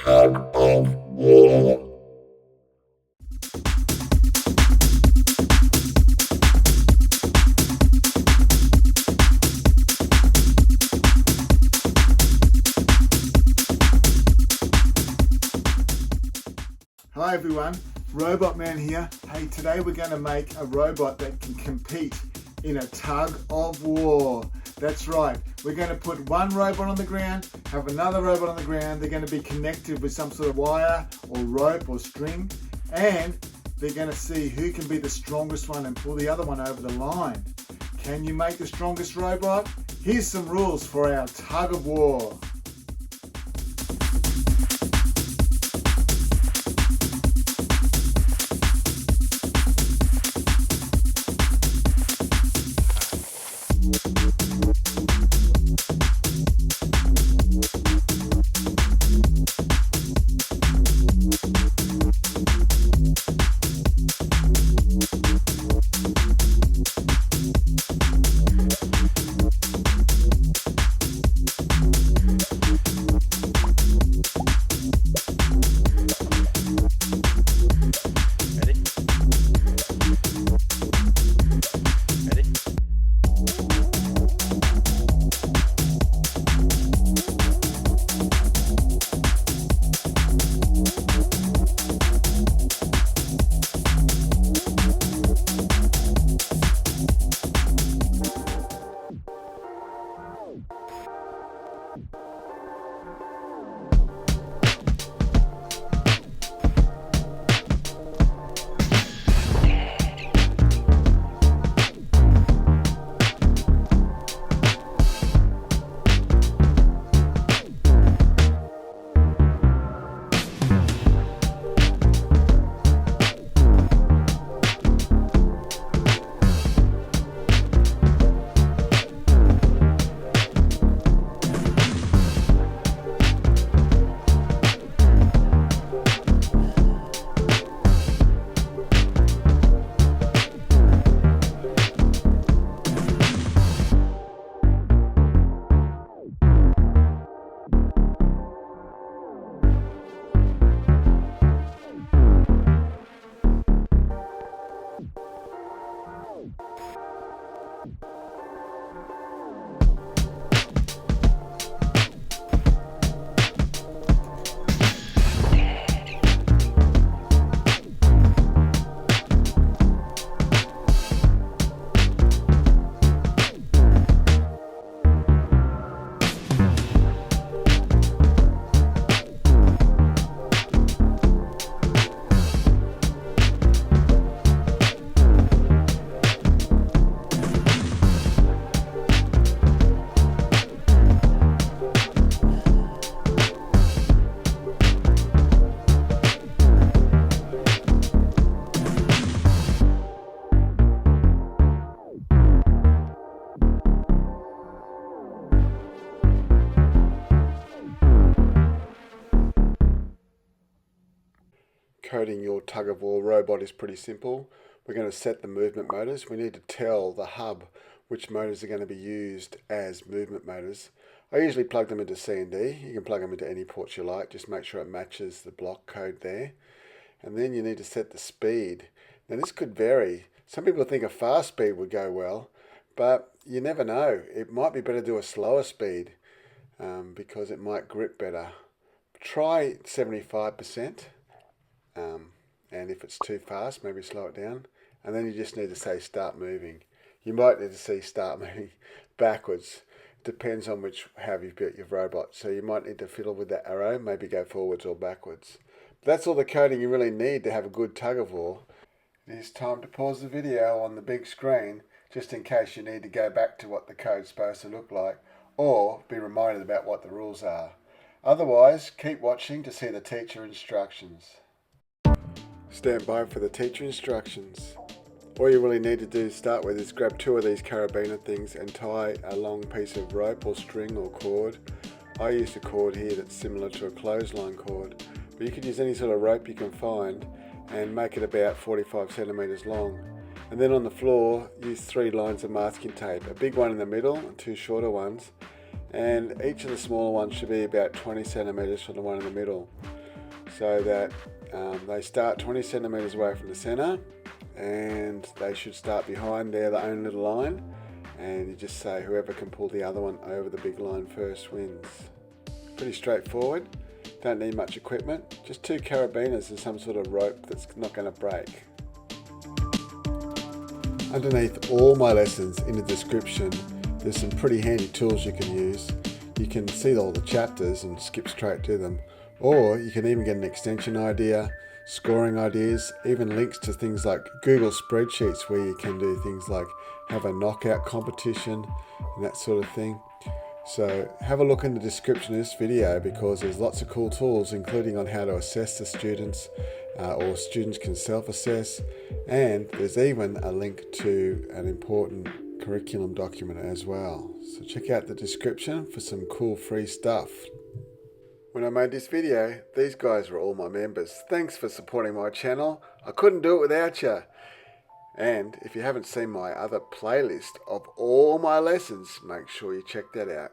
Tug-of-war. Hi everyone, Robot Man here. Hey, today we're going to make a robot that can compete in a tug of war. That's right, we're going to put one robot on the ground, have another robot on the ground. They're going to be connected with some sort of wire or rope or string, and they're going to see who can be the strongest one and pull the other one over the line. Can you make the strongest robot? Here's some rules for our tug of war. Coding your tug-of-war robot is pretty simple. We're going to set the movement motors. We need to tell the hub which motors are going to be used as movement motors. I usually plug them into C and D. You can plug them into any ports you like. Just make sure it matches the block code there. And then you need to set the speed. Now this could vary. Some people think a fast speed would go well, but you never know. It might be better to do a slower speed because it might grip better. Try 75%. And if it's too fast, maybe slow it down. And then you just need to say start moving. You might need to say start moving backwards. Depends on how you've built your robot. So you might need to fiddle with that arrow, maybe go forwards or backwards. But that's all the coding you really need to have a good tug-of-war. It is time to pause the video on the big screen, just in case you need to go back to what the code's supposed to look like, or be reminded about what the rules are. Otherwise, keep watching to see the teacher instructions. Stand by for the teacher instructions. All you really need to do to start with is grab two of these carabiner things and tie a long piece of rope or string or cord. I used a cord here that's similar to a clothesline cord, but you could use any sort of rope you can find and make it about 45 centimeters long. And then on the floor, use 3 lines of masking tape, a big one in the middle and 2 shorter ones, and each of the smaller ones should be about 20 centimeters from the one in the middle. so that they start 20 centimeters away from the center, and they should start behind their own little line, and you just say whoever can pull the other one over the big line first wins. Pretty straightforward. Don't need much equipment, just 2 carabiners and some sort of rope that's not going to break. Underneath all my lessons in the description, there's some pretty handy tools you can use. You can see all the chapters and skip straight to them, or you can even get an extension idea, scoring ideas, even links to things like Google spreadsheets where you can do things like have a knockout competition and that sort of thing. So have a look in the description of this video, because there's lots of cool tools, including on how to assess the students, or students can self-assess, and there's even a link to an important curriculum document as well. So check out the description for some cool free stuff. When I made this video, these guys were all my members. Thanks for supporting my channel. I couldn't do it without you. And if you haven't seen my other playlist of all my lessons, make sure you check that out.